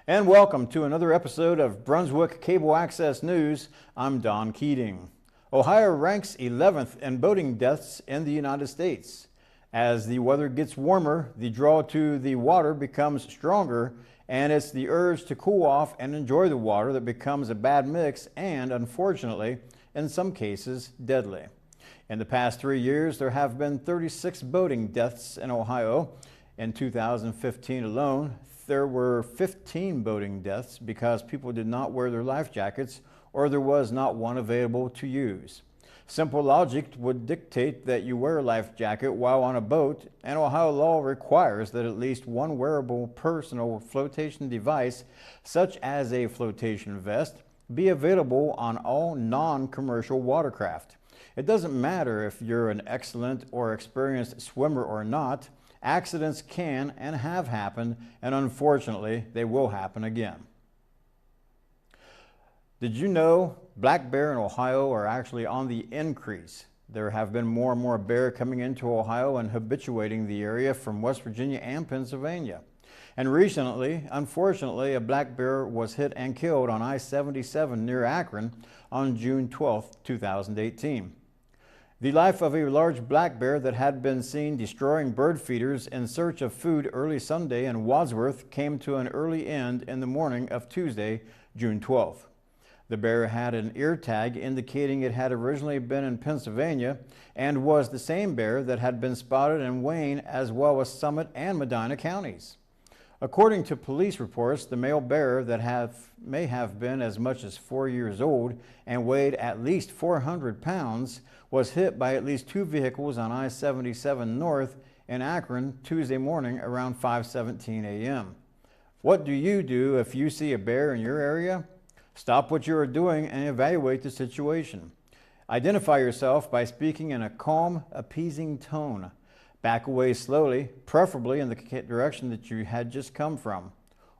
And welcome to another episode of Brunswick Cable Access News. I'm Don Keating. Ohio ranks 11th in boating deaths in the United States. As the weather gets warmer, the draw to the water becomes stronger, and it's the urge to cool off and enjoy the water that becomes a bad mix and, unfortunately, in some cases, deadly. In the past 3 years, there have been 36 boating deaths in Ohio. In 2015 alone, there were 15 boating deaths because people did not wear their life jackets or there was not one available to use. Simple logic would dictate that you wear a life jacket while on a boat, and Ohio law requires that at least one wearable personal flotation device, such as a flotation vest, be available on all non-commercial watercraft. It doesn't matter if you're an excellent or experienced swimmer or not. Accidents can and have happened, and unfortunately, they will happen again. Did you know black bear in Ohio are actually on the increase? There have been more and more bear coming into Ohio and habituating the area from West Virginia and Pennsylvania. And recently, unfortunately, a black bear was hit and killed on I-77 near Akron on June 12, 2018. The life of a large black bear that had been seen destroying bird feeders in search of food early Sunday in Wadsworth came to an early end in the morning of Tuesday, June 12th. The bear had an ear tag indicating it had originally been in Pennsylvania and was the same bear that had been spotted in Wayne as well as Summit and Medina counties. According to police reports, the male bear that may have been as much as 4 years old and weighed at least 400 pounds was hit by at least 2 vehicles on I-77 North in Akron Tuesday morning around 5:17 a.m. What do you do if you see a bear in your area? Stop what you are doing and evaluate the situation. Identify yourself by speaking in a calm, appeasing tone. Back away slowly, preferably in the direction that you had just come from.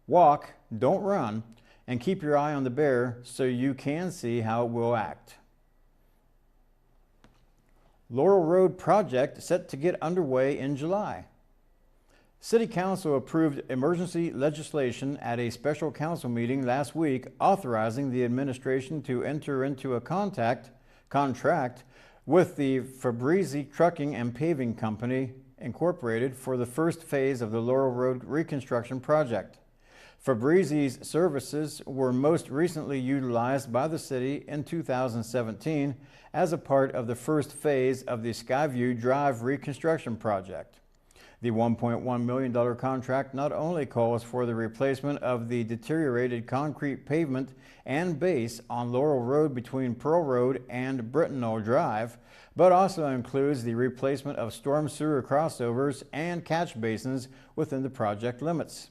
Walk, don't run, and keep your eye on the bear so you can see how it will act. Laurel Road project set to get underway in July. City Council approved emergency legislation at a special council meeting last week authorizing the administration to enter into a contract with the Fabrizi Trucking and Paving Company, Incorporated, for the first phase of the Laurel Road reconstruction project. Fabrizi's services were most recently utilized by the city in 2017 as a part of the first phase of the Skyview Drive reconstruction project. The $1.1 million contract not only calls for the replacement of the deteriorated concrete pavement and base on Laurel Road between Pearl Road and Brittenell Drive, but also includes the replacement of storm sewer crossovers and catch basins within the project limits.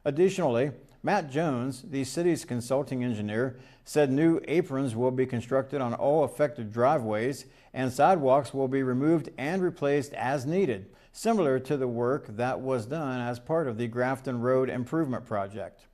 Additionally, Matt Jones, the city's consulting engineer, said new aprons will be constructed on all affected driveways and sidewalks will be removed and replaced as needed, similar to the work that was done as part of the Grafton Road Improvement Project.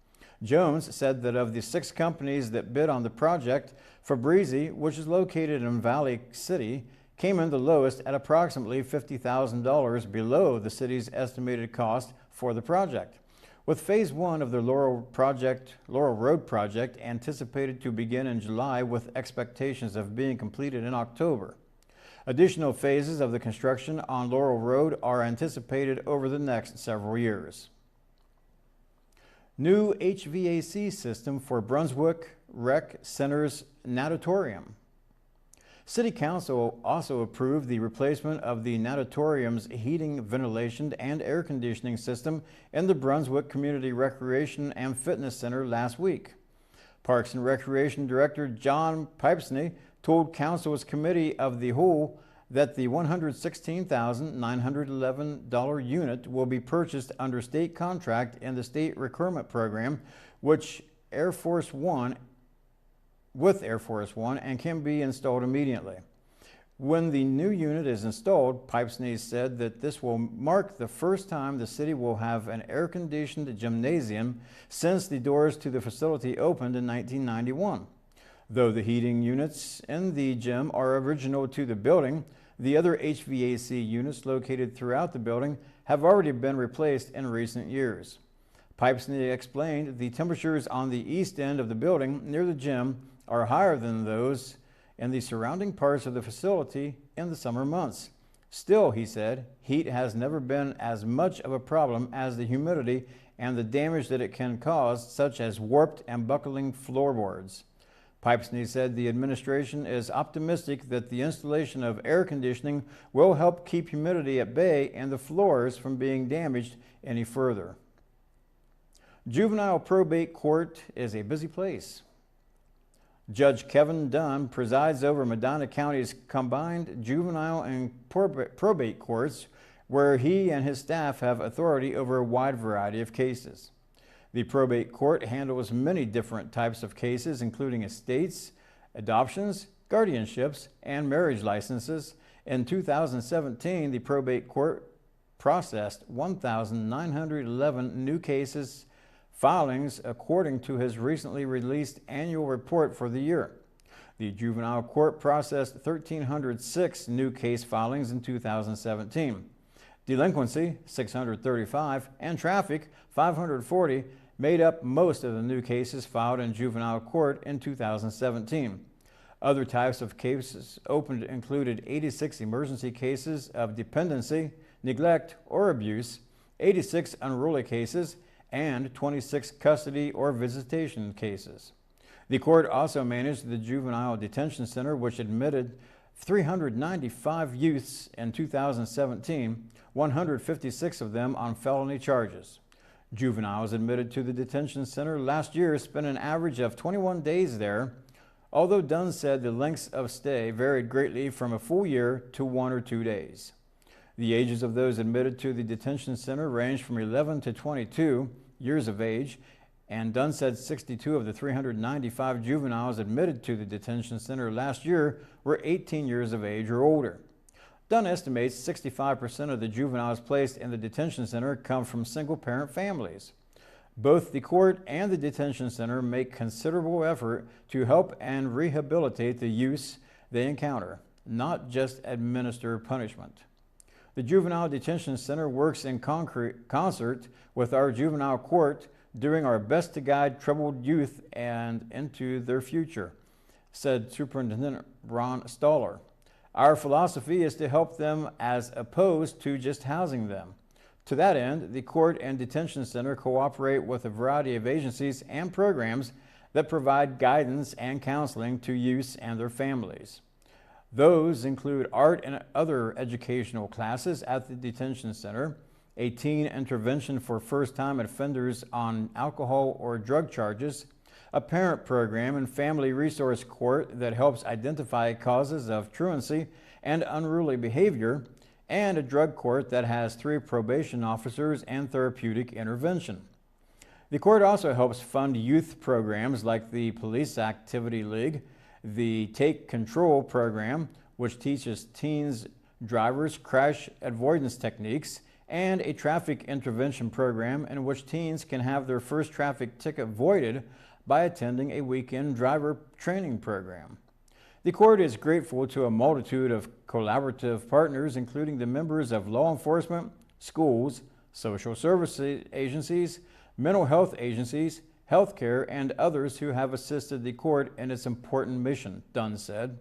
Jones said that of the 6 companies that bid on the project, Fabrizi, which is located in Valley City, came in the lowest at approximately $50,000 below the city's estimated cost for the project. With Phase 1 of the Laurel Road project anticipated to begin in July with expectations of being completed in October. Additional phases of the construction on Laurel Road are anticipated over the next several years. New HVAC system for Brunswick Rec Center's natatorium. City Council also approved the replacement of the natatorium's heating, ventilation, and air conditioning system in the Brunswick Community Recreation and Fitness Center last week. Parks and Recreation Director John Pipesney told Council's Committee of the Whole that the $116,911 unit will be purchased under state contract in the state recruitment program, with Air Force One, and can be installed immediately. When the new unit is installed, Pipesney said that this will mark the first time the city will have an air-conditioned gymnasium since the doors to the facility opened in 1991. Though the heating units in the gym are original to the building, the other HVAC units located throughout the building have already been replaced in recent years. Pipesney explained the temperatures on the east end of the building near the gym are higher than those in the surrounding parts of the facility in the summer months. Still, he said, heat has never been as much of a problem as the humidity and the damage that it can cause, such as warped and buckling floorboards. Pipesney said the administration is optimistic that the installation of air conditioning will help keep humidity at bay and the floors from being damaged any further. Juvenile probate court is a busy place. Judge Kevin Dunn presides over Medina County's combined juvenile and probate courts, where he and his staff have authority over a wide variety of cases. The probate court handles many different types of cases, including estates, adoptions, guardianships, and marriage licenses. In 2017, the probate court processed 1,911 new cases filings according to his recently released annual report for the year. The juvenile court processed 1,306 new case filings in 2017. Delinquency, 635, and traffic, 540, made up most of the new cases filed in juvenile court in 2017. Other types of cases opened included 86 emergency cases of dependency, neglect, or abuse, 86 unruly cases, and 26 custody or visitation cases. The court also managed the Juvenile Detention Center, which admitted 395 youths in 2017, 156 of them on felony charges. Juveniles admitted to the detention center last year spent an average of 21 days there, although Dunn said the lengths of stay varied greatly from a full year to 1 or 2 days. The ages of those admitted to the detention center ranged from 11 to 22 years of age, and Dunn said 62 of the 395 juveniles admitted to the detention center last year were 18 years of age or older. Dunn estimates 65% of the juveniles placed in the detention center come from single-parent families. Both the court and the detention center make considerable effort to help and rehabilitate the youths they encounter, not just administer punishment. The Juvenile Detention Center works in concert with our juvenile court, doing our best to guide troubled youth and into their future, said Superintendent Ron Stoller. Our philosophy is to help them as opposed to just housing them. To that end, the court and detention center cooperate with a variety of agencies and programs that provide guidance and counseling to youths and their families. Those include art and other educational classes at the detention center, a teen intervention for first-time offenders on alcohol or drug charges, a parent program and family resource court that helps identify causes of truancy and unruly behavior, and a drug court that has 3 probation officers and therapeutic intervention. The court also helps fund youth programs like the Police Activity League, the Take Control program, which teaches teens drivers crash avoidance techniques, and a traffic intervention program in which teens can have their first traffic ticket voided by attending a weekend driver training program. The court is grateful to a multitude of collaborative partners, including the members of law enforcement, schools, social service agencies, mental health agencies, healthcare, and others who have assisted the court in its important mission, Dunn said.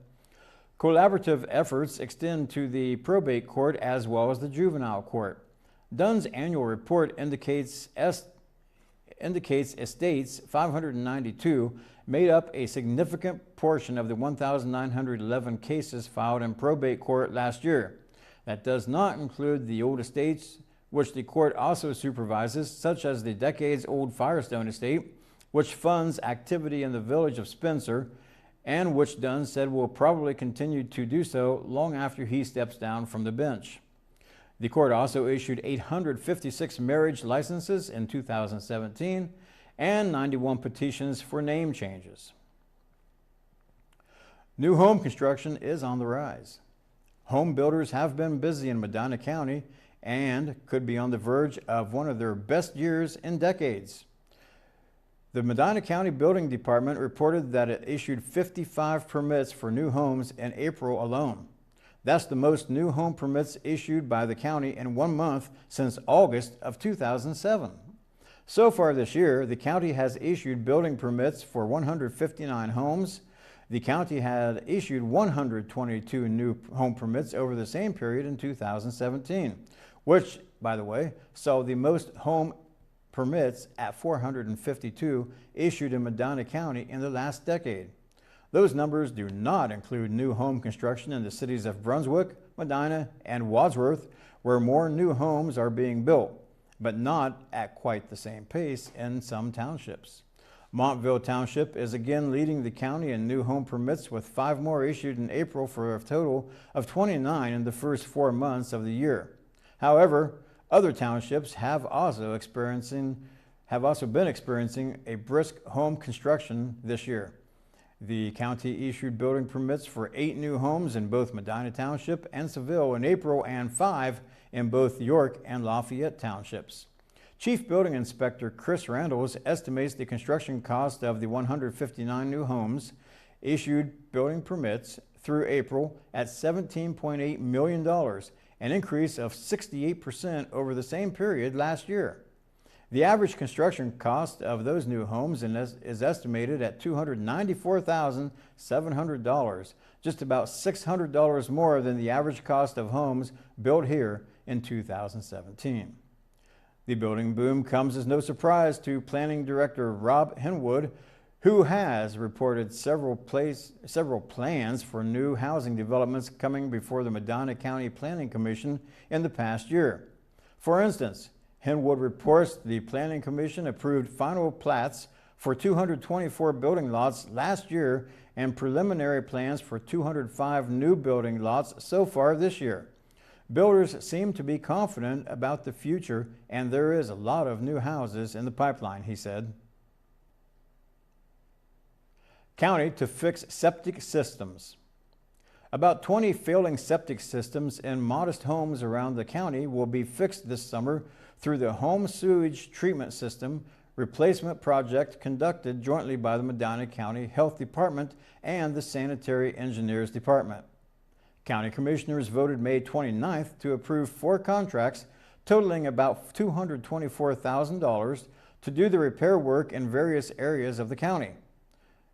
Collaborative efforts extend to the probate court as well as the juvenile court. Dunn's annual report indicates estates 592 made up a significant portion of the 1,911 cases filed in probate court last year. That does not include the old estates, which the court also supervises, such as the decades-old Firestone estate, which funds activity in the village of Spencer, and which Dunn said will probably continue to do so long after he steps down from the bench. The court also issued 856 marriage licenses in 2017 and 91 petitions for name changes. New home construction is on the rise. Home builders have been busy in Medina County and could be on the verge of one of their best years in decades. The Medina County Building Department reported that it issued 55 permits for new homes in April alone. That's the most new home permits issued by the county in 1 month since August of 2007. So far this year, the county has issued building permits for 159 homes. The county had issued 122 new home permits over the same period in 2017, which, by the way, saw the most home permits at 452 issued in Medina County in the last decade. Those numbers do not include new home construction in the cities of Brunswick, Medina, and Wadsworth, where more new homes are being built, but not at quite the same pace in some townships. Montville Township is again leading the county in new home permits, with 5 more issued in April for a total of 29 in the first 4 months of the year. However, other townships have also been experiencing a brisk home construction this year. The county issued building permits for 8 new homes in both Medina Township and Seville in April, and 5 in both York and Lafayette Townships. Chief Building Inspector Chris Randles estimates the construction cost of the 159 new homes issued building permits through April at $17.8 million, an increase of 68% over the same period last year. The average construction cost of those new homes is estimated at $294,700, just about $600 more than the average cost of homes built here in 2017. The building boom comes as no surprise to Planning Director Rob Henwood, who has reported several plans for new housing developments coming before the Medina County Planning Commission in the past year. For instance, Henwood reports the Planning Commission approved final plats for 224 building lots last year and preliminary plans for 205 new building lots so far this year. Builders seem to be confident about the future, and there is a lot of new houses in the pipeline, he said. County to fix septic systems. About 20 failing septic systems in modest homes around the county will be fixed this summer through the Home Sewage Treatment System replacement project conducted jointly by the Medina County Health Department and the Sanitary Engineers Department. County Commissioners voted May 29th to approve 4 contracts totaling about $224,000 to do the repair work in various areas of the county.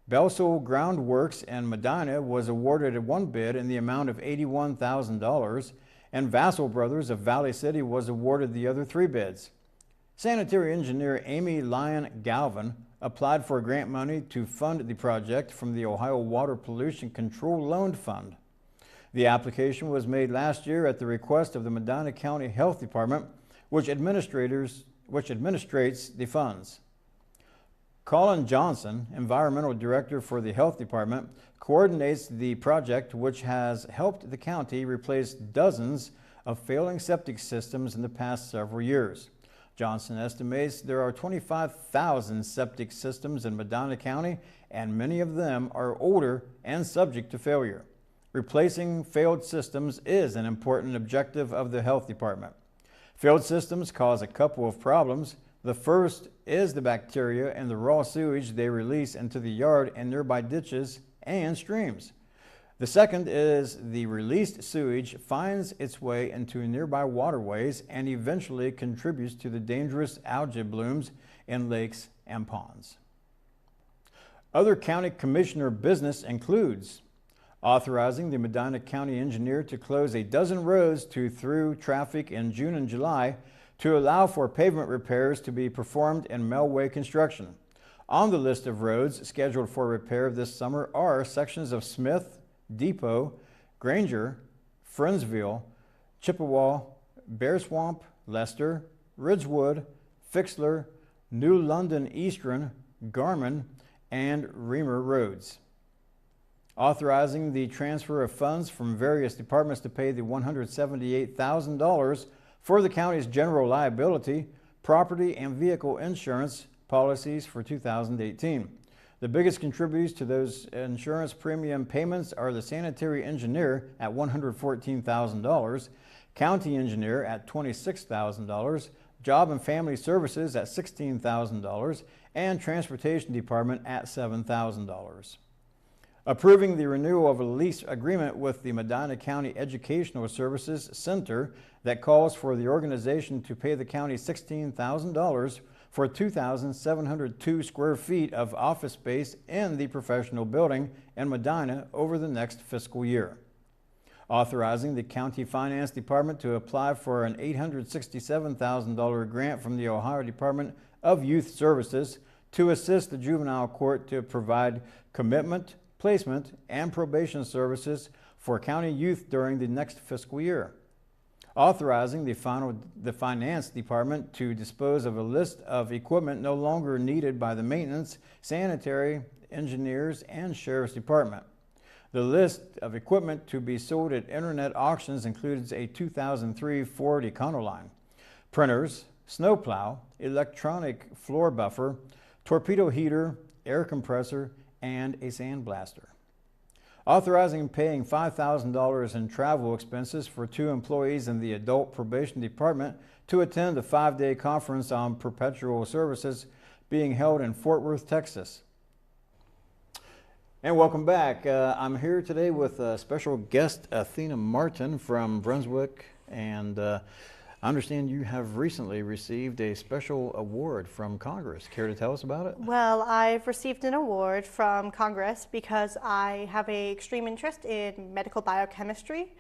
Belsel Groundworks in Medina was awarded 1 bid in the amount of $81,000, and Vassal Brothers of Valley City was awarded the other 3 bids. Sanitary engineer Amy Lyon Galvin applied for grant money to fund the project from the Ohio Water Pollution Control Loan Fund. The application was made last year at the request of the Medina County Health Department, which administrates the funds. Colin Johnson, Environmental Director for the Health Department, coordinates the project, which has helped the county replace dozens of failing septic systems in the past several years. Johnson estimates there are 25,000 septic systems in Medina County, and many of them are older and subject to failure. Replacing failed systems is an important objective of the Health Department. Failed systems cause a couple of problems. The first is the bacteria and the raw sewage they release into the yard and nearby ditches and streams. The second is the released sewage finds its way into nearby waterways and eventually contributes to the dangerous algae blooms in lakes and ponds. Other county commissioner business includes authorizing the Medina County engineer to close a dozen roads to through traffic in June and July to allow for pavement repairs to be performed in Melway construction. On the list of roads scheduled for repair this summer are sections of Smith, Depot, Granger, Friendsville, Chippewa, Bear Swamp, Lester, Ridgewood, Fixler, New London Eastern, Garmin, and Reamer roads. Authorizing the transfer of funds from various departments to pay the $178,000 for the county's general liability, property, and vehicle insurance policies for 2018. The biggest contributors to those insurance premium payments are the sanitary engineer at $114,000, county engineer at $26,000, job and family services at $16,000, and transportation department at $7,000. Approving the renewal of a lease agreement with the Medina County Educational Services Center that calls for the organization to pay the county $16,000 for 2,702 square feet of office space in the professional building in Medina over the next fiscal year. Authorizing the County Finance Department to apply for an $867,000 grant from the Ohio Department of Youth Services to assist the juvenile court to provide commitment, placement, and probation services for county youth during the next fiscal year. Authorizing the Finance Department to dispose of a list of equipment no longer needed by the Maintenance, Sanitary, Engineers, and Sheriff's Department. The list of equipment to be sold at internet auctions includes a 2003 Ford Econoline, printers, snowplow, electronic floor buffer, torpedo heater, air compressor, and a sandblaster. Authorizing paying $5,000 in travel expenses for 2 employees in the Adult Probation Department to attend a 5-day conference on perpetual services being held in Fort Worth, Texas. And welcome back. I'm here today with special guest Athena Martin from Brunswick, and I understand you have recently received a special award from Congress. Care to tell us about it? Well, I've received an award from Congress because I have an extreme interest in medical biochemistry,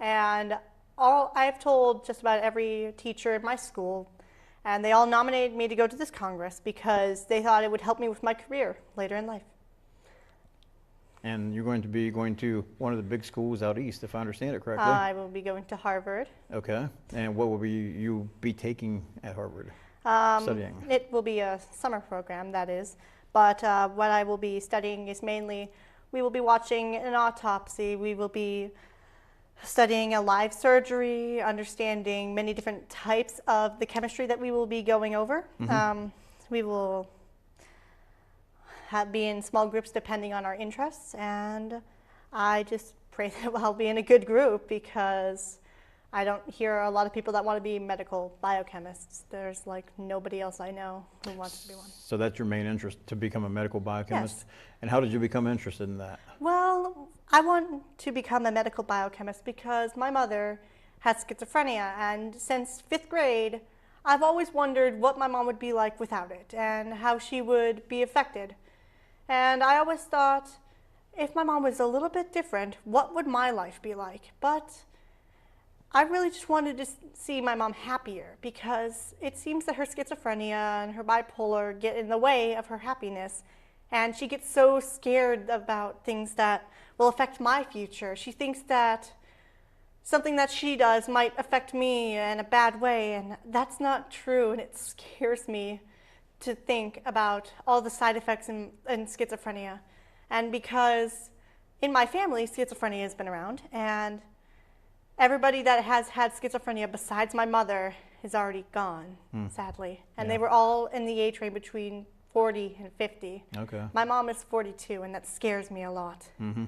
and I've told just about every teacher in my school, and they all nominated me to go to this Congress because they thought it would help me with my career later in life. And you're going to be going to one of the big schools out east, if I understand it correctly. I will be going to Harvard. Okay. And what will you be taking at Harvard? Studying? It will be a summer program, that is. But what I will be studying is mainly, we will be watching an autopsy. We will be studying a live surgery, understanding many different types of the chemistry that we will be going over. Mm-hmm. We will be in small groups depending on our interests, and I just pray that I'll be in a good group because I don't hear a lot of people that want to be medical biochemists. There's like nobody else I know who wants to be one. So that's your main interest, to become a medical biochemist? Yes. And how did you become interested in that? Well, I want to become a medical biochemist because my mother has schizophrenia, and since 5th grade I've always wondered what my mom would be like without it and how she would be affected. And I always thought, if my mom was a little bit different, what would my life be like? But I really just wanted to see my mom happier because it seems that her schizophrenia and her bipolar get in the way of her happiness. And she gets so scared about things that will affect my future. She thinks that something that she does might affect me in a bad way, and that's not true, and it scares me to think about all the side effects in schizophrenia. And because in my family, schizophrenia has been around, and everybody that has had schizophrenia besides my mother is already gone, sadly. And they were all in the age range between 40 and 50. Okay. My mom is 42, and that scares me a lot. Mm-hmm.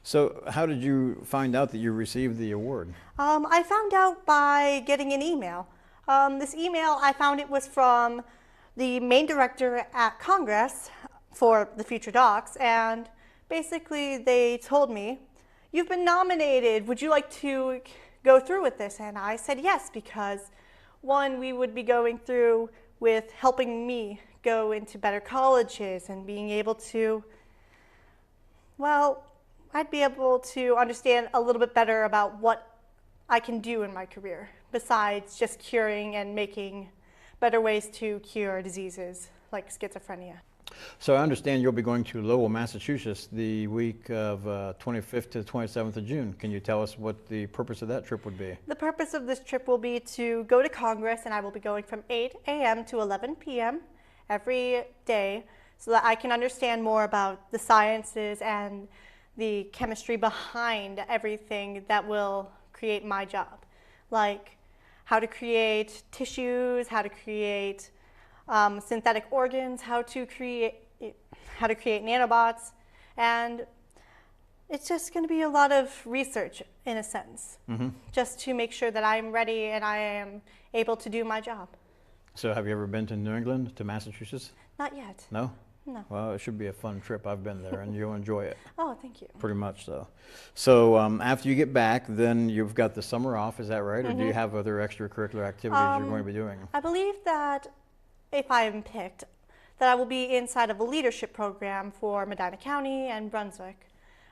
So how did you find out that you received the award? I found out by getting an email. This email, I found it was from the main director at Congress for the future docs, and basically they told me, "You've been nominated, would you like to go through with this?" And I said yes, because one, we would be going through with helping me go into better colleges and being able to, well, I'd be able to understand a little bit better about what I can do in my career besides just curing and making better ways to cure diseases like schizophrenia. So I understand you'll be going to Lowell, Massachusetts the week of 25th to 27th of June. Can you tell us what the purpose of that trip would be? The purpose of this trip will be to go to Congress, and I will be going from 8 a.m. to 11 p.m. every day so that I can understand more about the sciences and the chemistry behind everything that will create my job, like how to create tissues, how to create synthetic organs, how to create nanobots, and it's just going to be a lot of research in a sense, just to make sure that I'm ready and I am able to do my job. So have you ever been to New England, to Massachusetts? Not yet. No? No. Well, it should be a fun trip. I've been there, and you'll enjoy it. Oh, thank you. Pretty much so. So after you get back, then you've got the summer off, is that right? Or do you have other extracurricular activities you're going to be doing? I believe that if I am picked, that I will be inside of a leadership program for Medina County and Brunswick.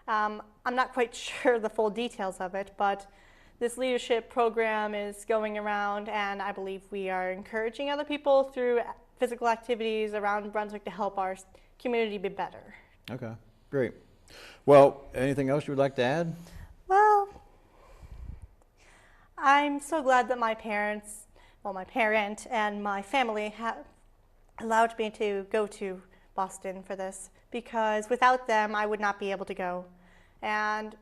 I'm not quite sure the full details of it, but this leadership program is going around, and I believe we are encouraging other people through physical activities around Brunswick to help our community be better. Okay, great. Well, anything else you would like to add? Well, I'm so glad that my parents, well, my parent and my family have allowed me to go to Boston for this, because without them, I would not be able to go. And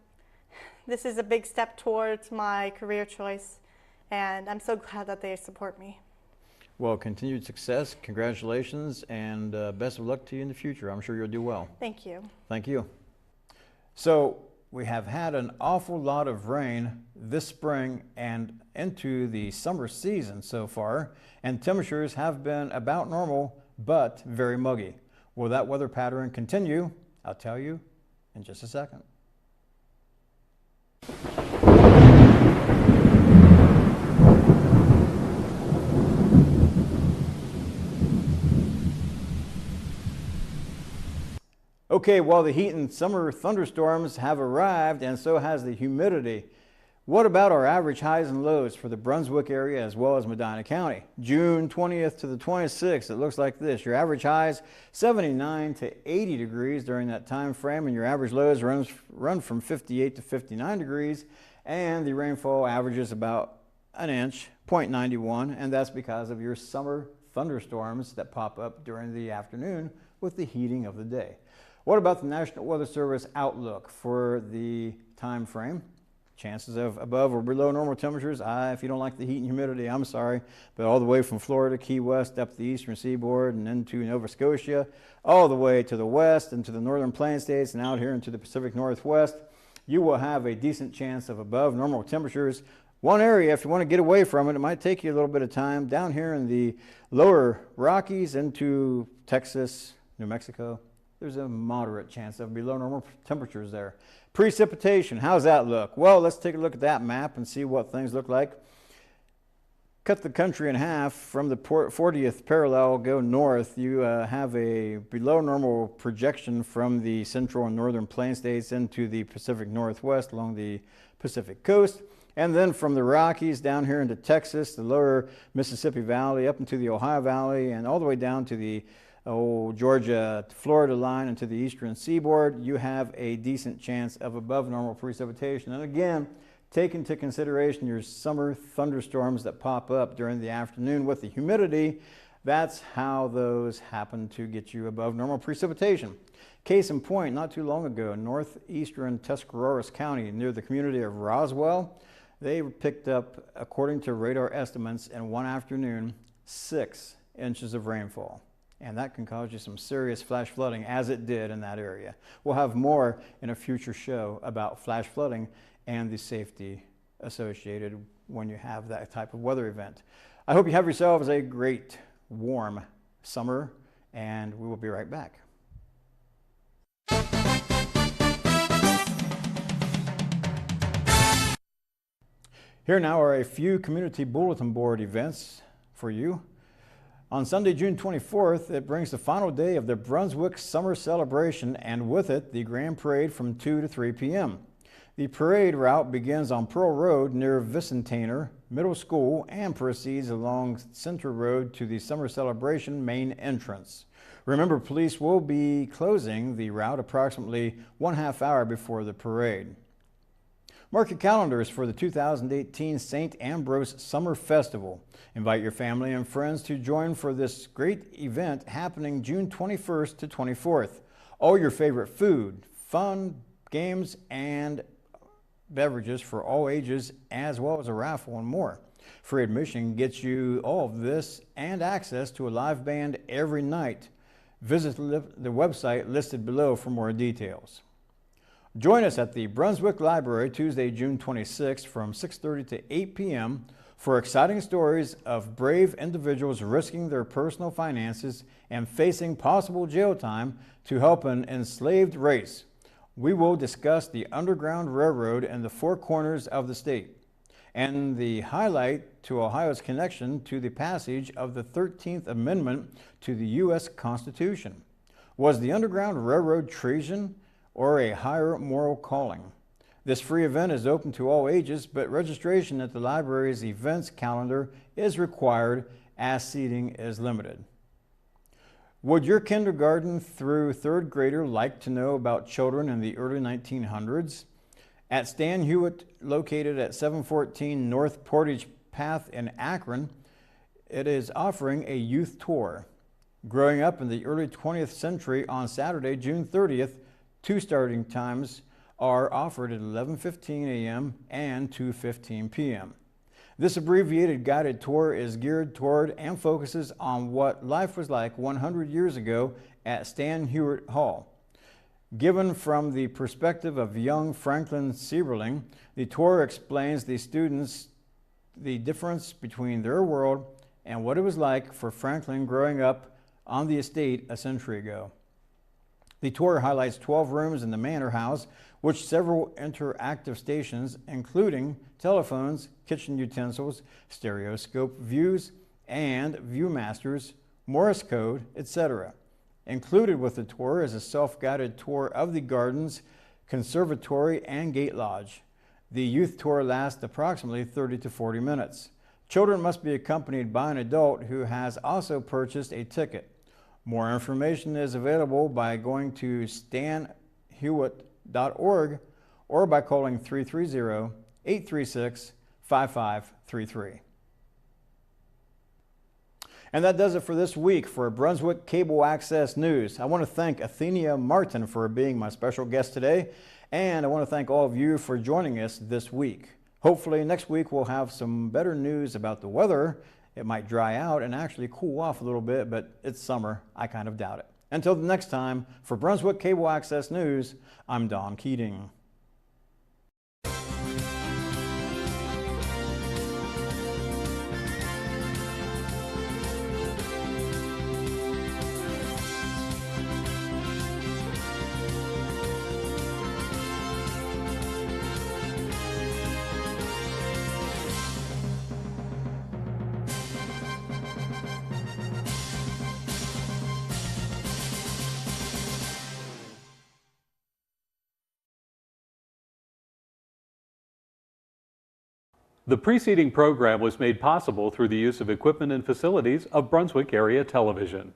this is a big step towards my career choice, and I'm so glad that they support me. Well, continued success, congratulations, and best of luck to you in the future. I'm sure you'll do well. Thank you. Thank you. So we have had an awful lot of rain this spring and into the summer season so far, and temperatures have been about normal but very muggy. Will that weather pattern continue? I'll tell you in just a second. Okay, well, the heat and summer thunderstorms have arrived, and so has the humidity. What about our average highs and lows for the Brunswick area as well as Medina County? June 20th to the 26th, it looks like this. Your average highs 79 to 80 degrees during that time frame, and your average lows run from 58 to 59 degrees, and the rainfall averages about an inch, 0.91, and that's because of your summer thunderstorms that pop up during the afternoon with the heating of the day. What about the National Weather Service outlook for the time frame? Chances of above or below normal temperatures, if you don't like the heat and humidity, I'm sorry, but all the way from Florida, Key West, up the eastern seaboard and into Nova Scotia, all the way to the west and to the northern plain states and out here into the Pacific Northwest, you will have a decent chance of above normal temperatures. One area, if you want to get away from it, it might take you a little bit of time, down here in the lower Rockies into Texas, New Mexico. There's a moderate chance of below normal temperatures there. Precipitation, how's that look? Well, let's take a look at that map and see what things look like. Cut the country in half from the 40th parallel, go north. You have a below normal projection from the central and northern plain states into the Pacific Northwest along the Pacific coast. And then from the Rockies down here into Texas, the lower Mississippi Valley, up into the Ohio Valley, and all the way down to the Georgia, Florida line and to the eastern seaboard, you have a decent chance of above normal precipitation. And again, take into consideration your summer thunderstorms that pop up during the afternoon with the humidity. That's how those happen to get you above normal precipitation. Case in point, not too long ago, northeastern Tuscarawas County near the community of Roswell, they picked up, according to radar estimates, in one afternoon, 6 inches of rainfall. And that can cause you some serious flash flooding, as it did in that area. We'll have more in a future show about flash flooding and the safety associated when you have that type of weather event. I hope you have yourselves a great, warm summer, and we will be right back. Here now are a few community bulletin board events for you. On Sunday, June 24th, it brings the final day of the Brunswick Summer Celebration, and with it, the Grand Parade from 2 to 3 p.m. The parade route begins on Pearl Road near Vicentainer Middle School and proceeds along Center Road to the Summer Celebration main entrance. Remember, police will be closing the route approximately 1/2 hour before the parade. Mark your calendars for the 2018 St. Ambrose Summer Festival. Invite your family and friends to join for this great event happening June 21st to 24th. All your favorite food, fun, games, and beverages for all ages, as well as a raffle and more. Free admission gets you all of this and access to a live band every night. Visit the website listed below for more details. Join us at the Brunswick Library Tuesday, June 26th from 6:30 to 8 p.m. for exciting stories of brave individuals risking their personal finances and facing possible jail time to help an enslaved race. We will discuss the Underground Railroad and the Four Corners of the state. and the highlight to Ohio's connection to the passage of the 13th Amendment to the U.S. Constitution. Was the Underground Railroad treason or a higher moral calling? This free event is open to all ages, but registration at the library's events calendar is required as seating is limited. Would your kindergarten through third grader like to know about children in the early 1900s? At Stan Hewitt, located at 714 North Portage Path in Akron, it is offering a youth tour. Growing up in the early 20th century on Saturday, June 30th, two starting times are offered at 11:15 a.m. and 2:15 p.m. This abbreviated guided tour is geared toward and focuses on what life was like 100 years ago at Stan Hewitt Hall. Given from the perspective of young Franklin Sieberling, the tour explains the students the difference between their world and what it was like for Franklin growing up on the estate a century ago. The tour highlights 12 rooms in the manor house, with several interactive stations, including telephones, kitchen utensils, stereoscope views, and Viewmasters, Morse code, etc. Included with the tour is a self-guided tour of the gardens, conservatory, and gate lodge. The youth tour lasts approximately 30 to 40 minutes. Children must be accompanied by an adult who has also purchased a ticket. More information is available by going to stanhewitt.org or by calling 330-836-5533. And that does it for this week for Brunswick Cable Access News. I want to thank Athenia Martin for being my special guest today, and I want to thank all of you for joining us this week. Hopefully next week we'll have some better news about the weather. It might dry out and actually cool off a little bit, but it's summer. I kind of doubt it. Until the next time, for Brunswick Cable Access News, I'm Don Keating. The preceding program was made possible through the use of equipment and facilities of Brunswick Area Television.